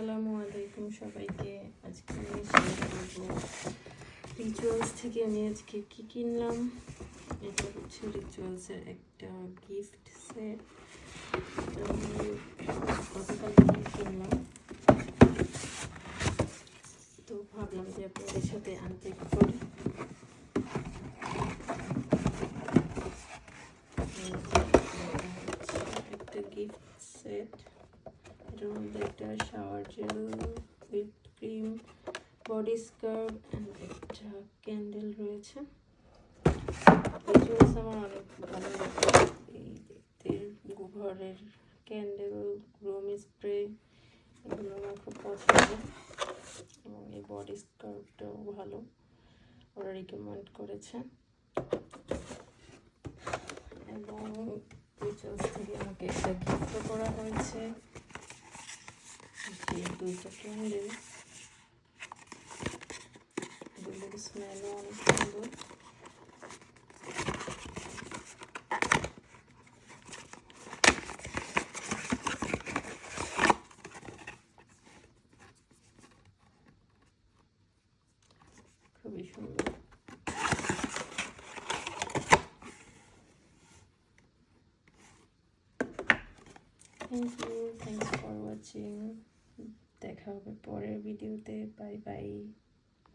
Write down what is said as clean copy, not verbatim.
আসসালামু আলাইকুম সবাইকে। আজকে আমি শেয়ার করবো রিচুয়ালস থেকে আমি আজকে কি কিনলাম। এটা হচ্ছে রিচুয়ালসের একটা গিফট সেট। আমি গতকাল কিনলাম, তো ভাবলাম যে আপনাদের সাথে আনপ্যাক করি। একটা গিফট সেট, এটার মধ্যে একটা shower gel, whip cream, body scrub and একটা ক্যান্ডেল রয়েছে। রিচুয়ালস আমার অনেক ভালো লাগে। এই দেখতে ঘরের ক্যান্ডেল, রুম স্প্রে, এগুলো আমার খুব পছন্দ। এবং এই বডি স্ক্রাবটাও ভালো, ওরা রিকমেন্ড করেছে। এবং রিচুয়ালস থেকে আমাকে একটা গিফটও করা হয়েছে, দুইটা ক্যান্ডেল। এগুলোর স্মেলও অনেক সুন্দর। খুবই সুন্দর। Thanks for watching. দেখা হবে পরের ভিডিওতে। Bye bye.